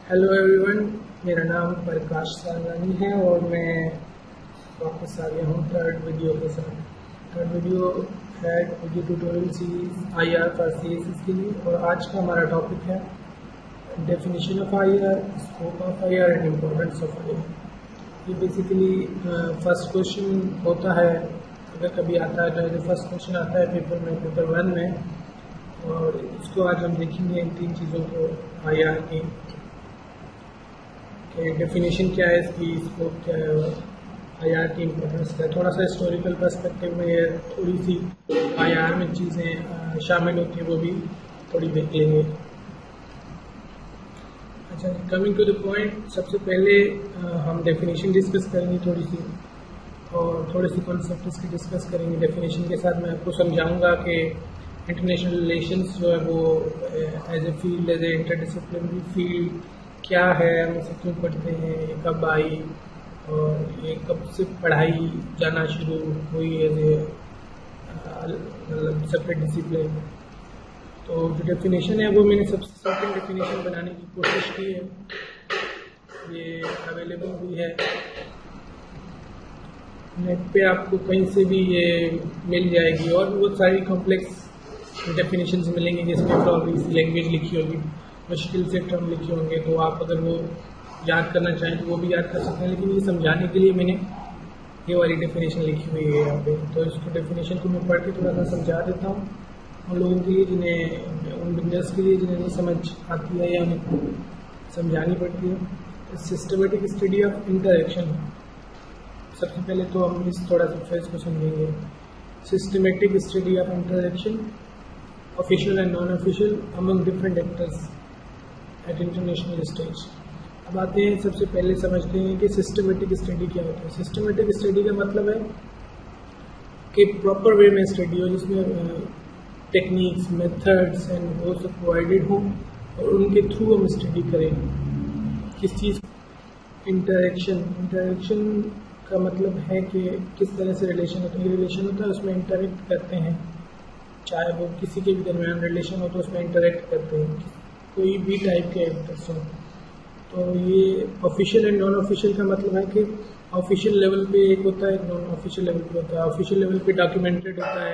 Hello everyone, मेरा नाम प्रकाश सालवानी है और मैं वापस आ गया हूँ थर्ड वीडियो के साथ। थर्ड वीडियो है video tutorial series IR for CSS के लिए और आज का हमारा टॉपिक है definition of IR, scope of IR and importance of IR. ये बेसिकली फर्स्ट क्वेश्चन होता है, अगर कभी आता है तो फर्स्ट क्वेश्चन आता है पेपर 1 में, और इसको आज हम देखेंगे इन तीन चीज़ों को, आईआर की डेफिनेशन क्या है, इसकी स्कोप क्या है और आईआर की इम्पोर्टेंस क्या है। थोड़ा सा हिस्टोरिकल पर्सपेक्टिव में ये थोड़ी सी आईआर में चीज़ें शामिल होती हैं, वो भी थोड़ी देख लेंगे। अच्छा, कमिंग टू द पॉइंट, सबसे पहले हम डेफिनेशन डिस्कस करेंगे थोड़ी सी, और थोड़े से कॉन्सेप्ट इसकी डिस्कस करेंगे। डेफिनेशन के साथ मैं आपको समझाऊंगा कि इंटरनेशनल रिलेशंस जो है वो as a field, as a interdisciplinary field क्या है, हम इसे क्यों पढ़ते हैं, ये कब आई और ये कब से पढ़ाई जाना शुरू हुई एज ए मतलब सेपरेट डिसिप्लिन। तो जो डेफिनेशन है वो मैंने सबसे सेकंड डेफिनेशन बनाने की कोशिश की है, ये अवेलेबल भी है नेट पे, आपको कहीं से भी ये मिल जाएगी। और बहुत सारी कॉम्प्लेक्स डेफिनेशंस मिलेंगे जिसमें प्रॉब्लम लैंग्वेज लिखी होगी, मुश्किल से टर्म लिखे होंगे, तो आप अगर वो याद करना चाहें तो वो भी याद कर सकते हैं। लेकिन ये समझाने के लिए मैंने ये वाली डेफिनेशन लिखी हुई है यहाँ पे, तो इसको डेफिनेशन को मैं पढ़ के थोड़ा सा समझा देता हूँ उन लोगों के लिए जिन्हें, उन बिजनेस के लिए जिन्हें नहीं समझ आती है या उन्हें समझानी पड़ती है। सिस्टमेटिक स्टडी ऑफ इंटरेक्शन, सबसे पहले तो हम इस थोड़ा सा फ्रेज को समझेंगे। Systematic study of interaction official and non official among different actors at international stage. अब आते हैं, सबसे पहले समझते हैं कि सिस्टमेटिक स्टडी क्या होता है। सिस्टमेटिक स्टडी का मतलब है कि प्रॉपर वे में स्टडी हो, जिसमें टेक्निक्स, मेथड्स एंड वो सब प्रोवाइडेड हो और उनके थ्रू हम स्टडी करें किस चीज़। इंटरेक्शन का मतलब है कि किस तरह से रिलेशन होता है। रिलेशन होता है उसमें इंटरेक्ट करते हैं, चाहे वो किसी के भी दरमियान रिलेशन हो तो उसमें इंटरेक्ट करते हैं कोई भी टाइप के एक्टर्स हों। तो ये ऑफिशियल एंड नॉन ऑफिशियल का मतलब है कि ऑफिशियल लेवल पे एक होता है, नॉन ऑफिशियल लेवल पे होता है। ऑफिशियल लेवल पे डॉक्यूमेंटेड होता है,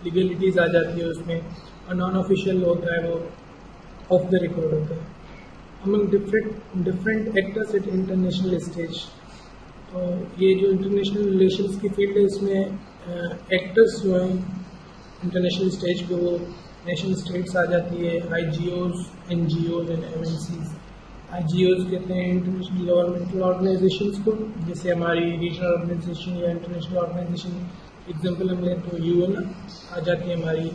लीगलिटीज़ आ जाती है उसमें, और नॉन ऑफिशियल होता है वो ऑफ द रिकॉर्ड होता है। Among different actors at international stage, तो ये जो इंटरनेशनल रिलेशंस की फील्ड है, इसमें एक्टर्स जो हैं इंटरनेशनल स्टेज पे वो नेशन स्टेट्स आ जाती है, आईजीओज, एनजीओज एंड एमएनसीज। आईजीओज कहते हैं इंटरनेशनल गवर्नमेंटल ऑर्गेनाइजेशंस को, जैसे हमारी रीजनल ऑर्गेनाइजेशन या इंटरनेशनल ऑर्गेनाइजेशन। एग्जांपल हम लें तो यूएन आ जाती है हमारी।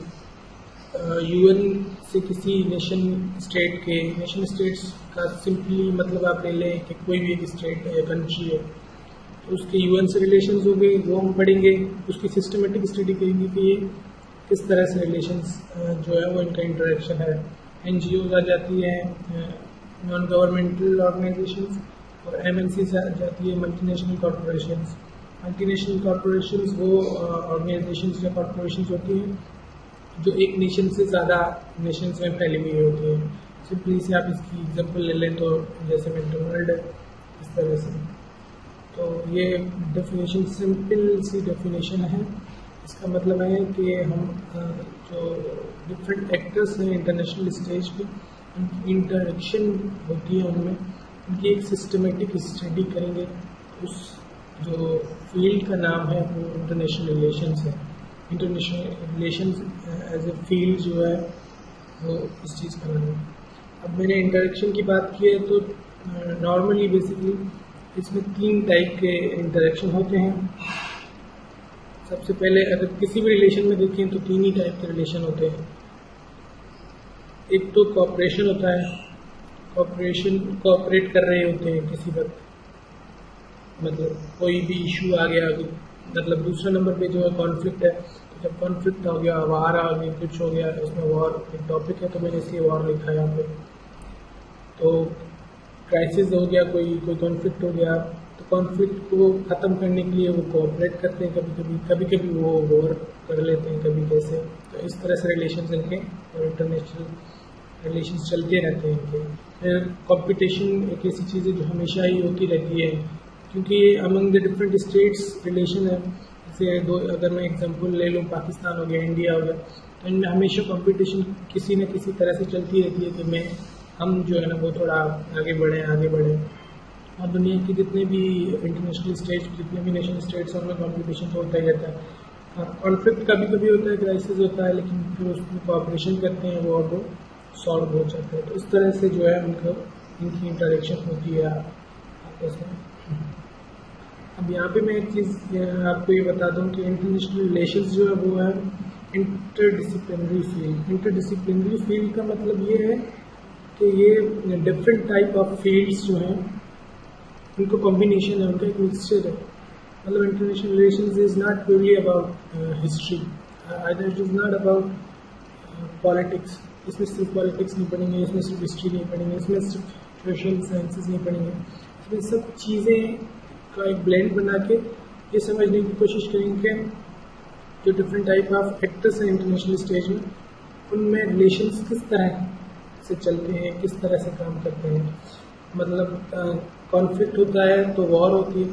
यूएन से किसी नेशन स्टेट्स का सिंपली मतलब आप ले लें कि कोई भी एक स्टेट या कंट्री है, तो उसके यूएन से रिलेशंस हो गए, वो हम पढ़ेंगे। उसकी सिस्टमेटिक स्टडी करेंगे कि ये किस तरह से रिलेशंस जो है वो इनका इंटरेक्शन है। एनजीओज आ जाती है, नॉन गवर्नमेंटल ऑर्गेनाइजेशंस, और एमएनसीज आ जाती है, मल्टीनेशनल कॉर्पोरेशंस। मल्टीनेशनल कॉर्पोरेशंस वो ऑर्गेनाइजेशंस या कॉर्पोरेशंस होती हैं जो एक नेशन से ज़्यादा नेशंस में फैली हुई होती है। सिंपली से आप इसकी एग्जांपल ले लें तो जैसे मैकडोनल्ड है, इस तरह से। तो ये डेफिनेशन सिंपल सी डेफिनेशन है। इसका मतलब है कि हम जो डिफरेंट एक्टर्स हैं इंटरनेशनल स्टेज पे, उनकी इंटरेक्शन होती है, उनमें उनकी एक सिस्टमेटिक स्टडी करेंगे। उस जो फील्ड का नाम है वो इंटरनेशनल रिलेशंस है। International relations as a field जो है वो इस चीज़ का नाम है। अब मैंने इंटरेक्शन की बात की है, तो नॉर्मली बेसिकली इसमें 3 टाइप के इंटरेक्शन होते हैं। सबसे पहले अगर किसी भी रिलेशन में देखें तो 3 ही टाइप के रिलेशन होते हैं। एक तो कोऑपरेशन होता है, कोऑपरेट कर रहे होते हैं किसी वक्त, मतलब कोई भी इशू आ गया, मतलब दूसरा नंबर पे जो है कॉन्फ्लिक्ट है, तो जब कॉन्फ्लिक्ट हो गया, वार आ गई, कुछ हो गया, इसमें वॉर एक टॉपिक है तो मैंने इसलिए वॉर लिखा है यहाँ पे। तो क्राइसिस हो गया, कोई कॉन्फ्लिक्ट हो गया, तो कॉन्फ्लिक्ट को ख़त्म करने के लिए वो कोऑपरेट करते हैं, कभी कभी वो वॉर कर लेते हैं, कभी कैसे। तो इस तरह से रिलेशन इनके और इंटरनेशनल रिलेशंस चलते रहते हैं इनके। फिर कंपटीशन एक ऐसी चीज़ है जो हमेशा ही होती रहती है, क्योंकि ये among the different states relation है। जैसे अगर मैं एग्जांपल ले लूँ, पाकिस्तान हो गया, इंडिया हो गया, तो इनमें हमेशा कंपटीशन किसी न किसी तरह से चलती रहती है कि हम जो है ना वो थोड़ा आगे बढ़ें। और दुनिया की जितने भी इंटरनेशनल स्टेट्स, जितने भी नेशनल स्टेट्स हैं, उनमें कॉम्पिटिशन तो होता ही रहता है। कॉन्फ्लिक्ट कभी होता है, क्राइसिस होता है, लेकिन फिर उसमें कोऑपरेशन करते हैं वो और वो सॉल्व हो जाता है। तो इस तरह से जो है इनकी इंटरेक्शन होती है आपस में। अब यहाँ पे मैं एक चीज़ आपको ये बता दूँ कि इंटरनेशनल रिलेशंस जो है वो है इंटरडिसिप्लिनरी फील्ड। इंटरडिसिप्लिनरी फील्ड का मतलब ये है कि ये डिफरेंट टाइप ऑफ फील्ड्स जो हैं उनको कॉम्बिनेशन है, उनका एक मिक्सचर है। मतलब international relations is not purely about history, either it is not about politics. इसमें सिर्फ पॉलिटिक्स नहीं पढ़ेंगे, इसमें सिर्फ हिस्ट्री नहीं पढ़ेंगे, इसमें सिर्फ सोशल साइंसेस नहीं पढ़ेंगे। इसमें सब चीज़ें का एक ब्लेंड बना के ये समझने की कोशिश करेंगे जो डिफरेंट टाइप ऑफ एक्टर्स हैं इंटरनेशनल स्टेज में, उनमें रिलेशंस किस तरह से चलते हैं, किस तरह से काम करते हैं। मतलब कॉन्फ्लिक्ट होता है तो वॉर होती है।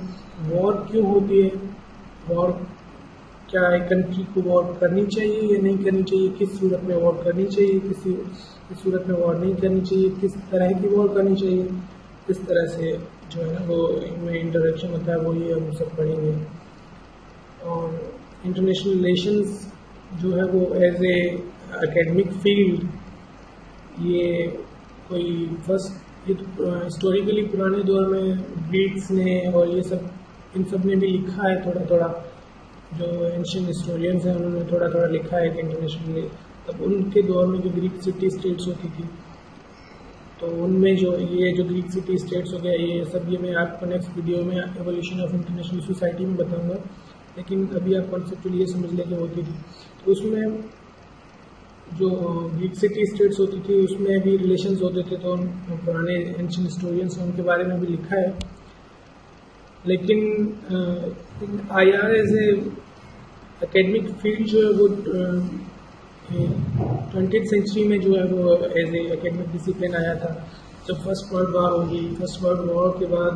वॉर क्यों होती है? वॉर क्या एक कंट्री को वॉर करनी चाहिए या नहीं करनी चाहिए, किस सूरत में वॉर करनी चाहिए, किस सूरत में वॉर नहीं करनी चाहिए, किस तरह की वॉर करनी चाहिए, इस तरह से जो है ना वो इनमें इंटरेक्शन होता है, वो ये हम सब पढ़ेंगे। और इंटरनेशनल रिलेशंस जो है वो एज ए एकेडमिक फील्ड, ये कोई फर्स्ट ये हिस्टोरिकली पुराने दौर में ग्रीक्स ने और ये सब इन सब ने भी लिखा है थोड़ा, जो एंशिएंट हिस्टोरियंस हैं उन्होंने थोड़ा लिखा है कि इंटरनेशनली तब उनके दौर में जो ग्रीक सिटी स्टेट्स होती थी, तो उनमें जो ग्रीक सिटी स्टेट्स हो गया, ये सब ये मैं आपको नेक्स्ट वीडियो में एवोल्यूशन ऑफ इंटरनेशनल सोसाइटी में बताऊंगा। लेकिन अभी आप कॉन्सेप्चुअली ये समझ लें कि होती थी। तो उसमें जो ग्रीक सिटी स्टेट्स होती थी उसमें भी रिलेशंस होते थे, तो पुराने एंशिएंट हिस्टोरियंस हैं उनके बारे में भी लिखा है। लेकिन IR as a academic field जो है वो 20th सेंचुरी में जो है वो एज ए एकेडमिक डिसिप्लिन आया था। जब फर्स्ट वर्ल्ड वॉर होगी, फर्स्ट वर्ल्ड वॉर के बाद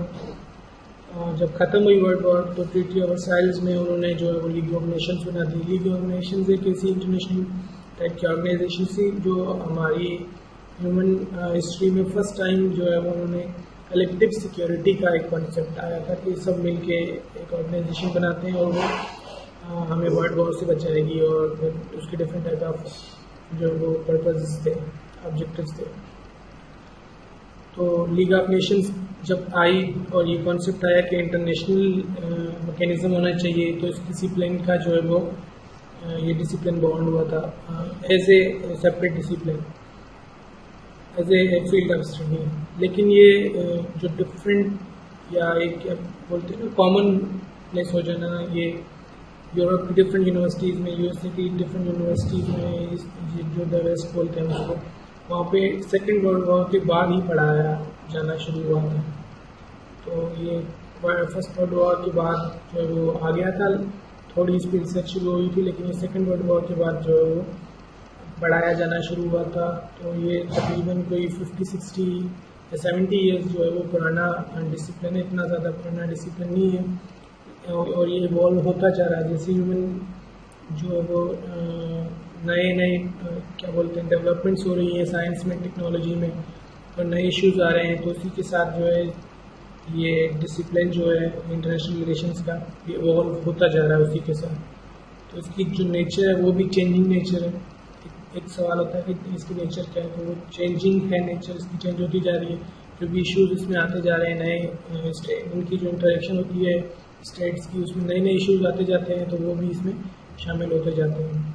जब ख़त्म हुई वर्ल्ड वॉर, तो ट्रीटी ऑफ वर्साइल्स में उन्होंने जो है वो लीग ऑफ नेशंस बना दी। लीग ऑफ नेशंस एक ऐसी इंटरनेशनल टाइप की ऑर्गेनाइजेशन थी जो हमारी ह्यूमन हिस्ट्री में फर्स्ट टाइम जो है वो उन्होंने कलेक्टिव सिक्योरिटी का एक कॉन्सेप्ट आया था कि सब मिलके एक ऑर्गेनाइजेशन बनाते हैं और वो हमें वर्ल्ड वॉर से बचाएगी, और फिर उसके डिफरेंट टाइप ऑफ जो वो पर्पज़ थे, ऑब्जेक्टिव्स थे। तो लीग ऑफ नेशंस जब आई और ये कॉन्सेप्ट आया कि इंटरनेशनल मैकेनिज्म होना चाहिए, तो इस डिसिप्लिन का जो है वो ये डिसिप्लिन बॉन्ड हुआ था as a separate discipline, as a field of study. लेकिन ये जो डिफरेंट या एक क्या बोलते हैं ना कॉमन प्लेस हो जाना, ये यूरोप की डिफरेंट यूनिवर्सिटीज़ में, यूएसए की डिफरेंट यूनिवर्सिटीज़ में, ये जो द वेस्ट बोलते हैं उसको, वहाँ पे सेकेंड वर्ल्ड वॉर के बाद ही पढ़ाया जाना शुरू हुआ था। तो ये फर्स्ट वर्ल्ड वॉर के बाद जो है वो आ गया था, थोड़ी स्पीड से शुरू हुई थी, लेकिन ये सेकेंड वर्ल्ड वॉर के बाद जो है वो पढ़ाया जाना शुरू हुआ था। तो ये तकरीबन कोई 50-60 या 70 ईयर्स जो है वो पुराना डिसिप्लिन है, इतना ज़्यादा पुराना डिसिप्लिन नहीं है, और ये इवॉल्व होता जा रहा है। जैसे ह्यूमन जो है वो नए क्या बोलते हैं डेवलपमेंट्स हो रही हैं साइंस में, टेक्नोलॉजी में, और नए इश्यूज आ रहे हैं, तो उसी के साथ जो है ये डिसिप्लिन जो है इंटरनेशनल रिलेशंस का ये इवॉल्व होता जा रहा है उसी के साथ। तो इसकी जो नेचर है वो भी चेंजिंग नेचर है। एक सवाल होता है कि इसकी नेचर क्या है, तो वो चेंजिंग है नेचर, इसकी चेंज होती जा रही है। जो भी इश्यूज इसमें आते जा रहे हैं, नए उनकी जो इंटरेक्शन होती है स्टेट्स की, उसमें नए इश्यूज आते जाते हैं, तो वो भी इसमें शामिल होते जाते हैं।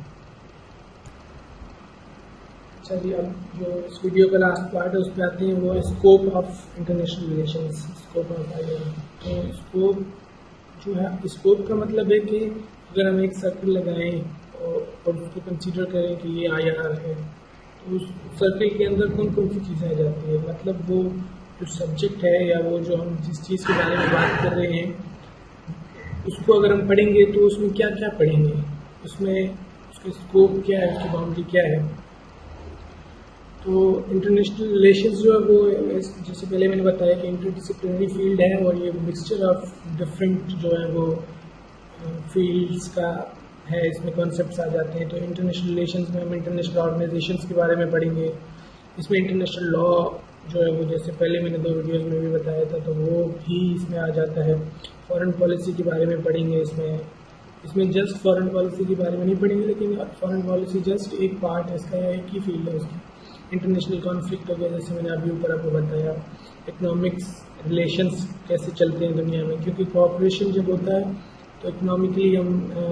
चलिए अब जो इस वीडियो का लास्ट पार्ट है उस पर आते हैं, वो है scope of international relations, scope of IR. तो स्कोप जो है, स्कोप का मतलब है कि अगर हम एक सर्कल लगाएं और उसको कंसीडर करें कि ये आईआर है, तो उस सर्कल के अंदर कौन कौन सी चीज़ें आ जाती है। मतलब वो जो सब्जेक्ट है या वो जो हम जिस चीज़ के बारे में बात कर रहे हैं उसको अगर हम पढ़ेंगे तो उसमें क्या क्या पढ़ेंगे, उसमें उसका स्कोप क्या है, उसकी बाउंड्री क्या है। तो इंटरनेशनल रिलेशंस जो है वो जैसे पहले मैंने बताया कि इंटरडिसिप्लिनरी फील्ड है और ये मिक्सचर ऑफ डिफरेंट जो है वो फील्ड्स का है, इसमें कॉन्सेप्ट्स आ जाते हैं। तो इंटरनेशनल रिलेशंस में हम इंटरनेशनल ऑर्गेनाइजेशंस के बारे में पढ़ेंगे, इसमें इंटरनेशनल लॉ जो है वो जैसे पहले मैंने 2 वीडियोज़ में भी बताया था तो वो भी इसमें आ जाता है। फॉरेन पॉलिसी के बारे में पढ़ेंगे, इसमें जस्ट फॉरेन पॉलिसी के बारे में नहीं पढ़ेंगे, लेकिन फॉरेन पॉलिसी जस्ट एक पार्ट है इसका, एक ही फील्ड है उसकी। इंटरनेशनल कॉन्फ्लिक्ट हो गया, जैसे मैंने अभी ऊपर आपको बताया। इकोनॉमिक्स रिलेशंस कैसे चलते हैं दुनिया में, क्योंकि कोऑपरेशन जब होता है तो इकोनॉमिकली हम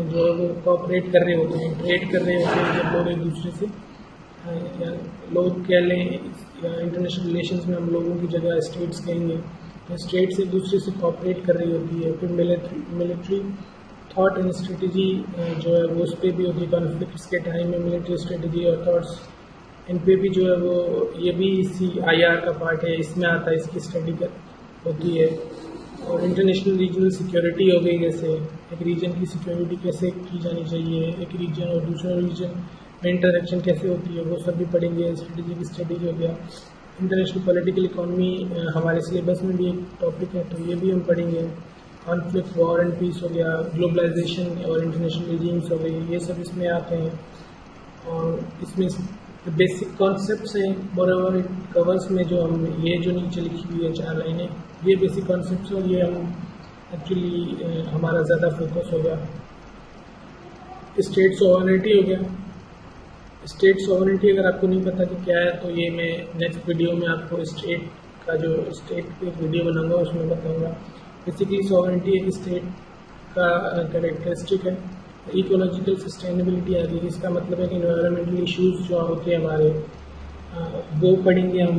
जो है वो कोऑपरेट कर रहे होते हैं, ट्रेड कर रहे होते हैं जब लोग एक दूसरे से, या लोग कह लें या इंटरनेशनल रिलेशंस में हम लोगों की जगह स्टेट्स कहेंगे, तो स्टेट्स एक दूसरे से कोऑपरेट कर रही होती है। फिर मिलिट्री थॉट एंड स्ट्रेटजी जो है वो उस पर भी होती है, कॉन्फ्लिक्ट्स के टाइम में मिलिट्री स्ट्रेटजी और थॉट्स इन पे भी जो है वो ये भी इसी IR का पार्ट है, इसमें आता है, इसकी स्टडी कर होती है। और इंटरनेशनल रीजनल सिक्योरिटी हो गई, जैसे एक रीजन की सिक्योरिटी कैसे की जानी चाहिए, एक रीजन और दूसरा रीजन में इंटरेक्शन कैसे होती है, वो सब भी पढ़ेंगे। स्ट्रेटजी की स्टडी हो गया। इंटरनेशनल पॉलिटिकल इकोनॉमी हमारे सिलेबस में भी एक टॉपिक है, तो ये भी हम पढ़ेंगे। कॉन्फ्लिक्ट, वॉर एंड पीस हो गया, ग्लोबलाइजेशन और इंटरनेशनल रिजीम्स हो गई, ये सब इसमें आते हैं। और इसमें बेसिक कॉन्सेप्ट्स हैं बराबर इट कवर्स में, जो हम ये जो नीचे लिखी हुई है 4 लाइनें, ये बेसिक कॉन्सेप्ट्स और ये हम एक्चुअली हमारा ज़्यादा फोकस हो गया। स्टेट सॉवरेनिटी हो गया। स्टेट सॉवरेनिटी अगर आपको नहीं पता कि क्या है तो ये मैं नेक्स्ट वीडियो में आपको स्टेट पे एक वीडियो बनाऊंगा, उसमें बताऊंगा। बेसिकली सॉवरेनिटी एक स्टेट का कैरेक्टरिस्टिक है। इकोलॉजिकल सस्टेनेबिलिटी आ गई, इसका मतलब है कि इन्वायरमेंटल इश्यूज जो होते हैं हमारे वो पढ़ेंगे हम,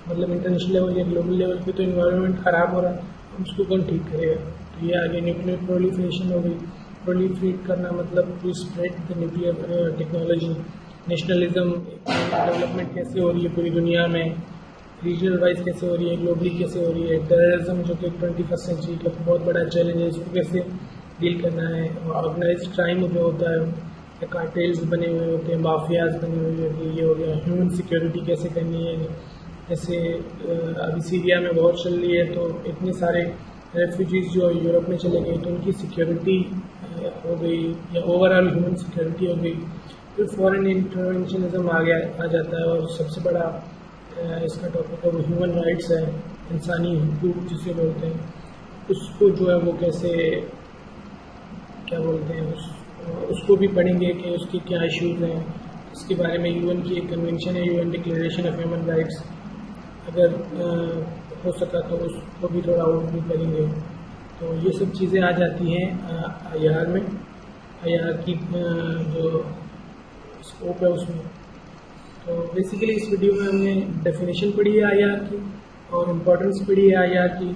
मतलब इंटरनेशनल लेवल या ग्लोबल लेवल पे तो इन्वायरमेंट ख़राब हो रहा है, उसको कौन ठीक करेगा। तो ये आगे न्यूक्लियर प्रोलिफरेशन हो गई। प्रोलिफरेट करना मतलब to spread the nuclear technology. Nationalism development कैसे हो रही है पूरी दुनिया में, रीजनल वाइज कैसे हो रही है, ग्लोबली कैसे हो रही है। टेररिज्म जो कि 21st सेंचुरी का बहुत बड़ा चैलेंज है, इसको कैसे डील करना है। ऑर्गेनाइज्ड क्राइम जो होता है, कार्टेल्स बने हुए होते हैं, माफियाज बनी हुई होती है, ये हो गया। ह्यूमन सिक्योरिटी कैसे करनी है, जैसे अभी सीरिया में बहुत चल रही है, तो इतने सारे रेफ्यूजीज जो यूरोप में चले गए तो उनकी सिक्योरिटी हो गई, या ओवरऑल ह्यूमन सिक्योरिटी हो गई। फिर फॉरेन इंटरवेंशनिज्म आ जाता है, और सबसे बड़ा इसका टॉपिक है वो ह्यूमन राइट्स है, इंसानी हकूक जिसे बोलते हैं, उसको जो है वो कैसे क्या बोलते हैं उसको भी पढ़ेंगे कि उसके क्या इश्यूज हैं। इसके बारे में UN की एक कन्वेंशन है, UN declaration of human rights, अगर हो सका तो उसको भी थोड़ा आउटलुक करेंगे। तो ये सब चीज़ें आ जाती हैं IR में, IR की जो स्कोप है उसमें। तो बेसिकली इस वीडियो में हमने डेफिनेशन पढ़ी है IR की और इम्पोर्टेंस पढ़ी है IR की।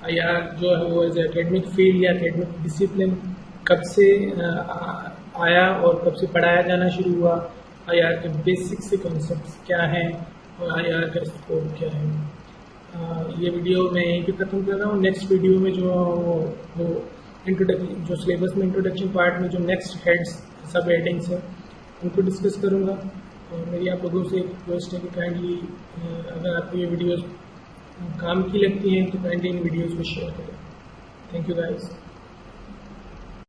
IR जो है वो एज एकेडमिक फील्ड या एकेडमिक डिसिप्लिन कब से आया और कब से पढ़ाया जाना शुरू हुआ, IR के बेसिक से कॉन्सेप्ट्स क्या हैं और IR का स्कोप क्या है। ये वीडियो मैं यहीं पे ख़त्म कर रहा हूँ। नेक्स्ट वीडियो में जो वो इंट्रोडक्शन, जो सिलेबस में इंट्रोडक्शन पार्ट में जो नेक्स्ट हेड्स सब हेडिंग्स हैं उनको डिस्कस करूँगा। और मेरी आप लोगों से एक रिक्वेस्ट है कि काइंडली अगर आपको ये वीडियोज़ काम की लगती हैं तो काइंडली इन वीडियोज़ को शेयर करें। Thank you guys.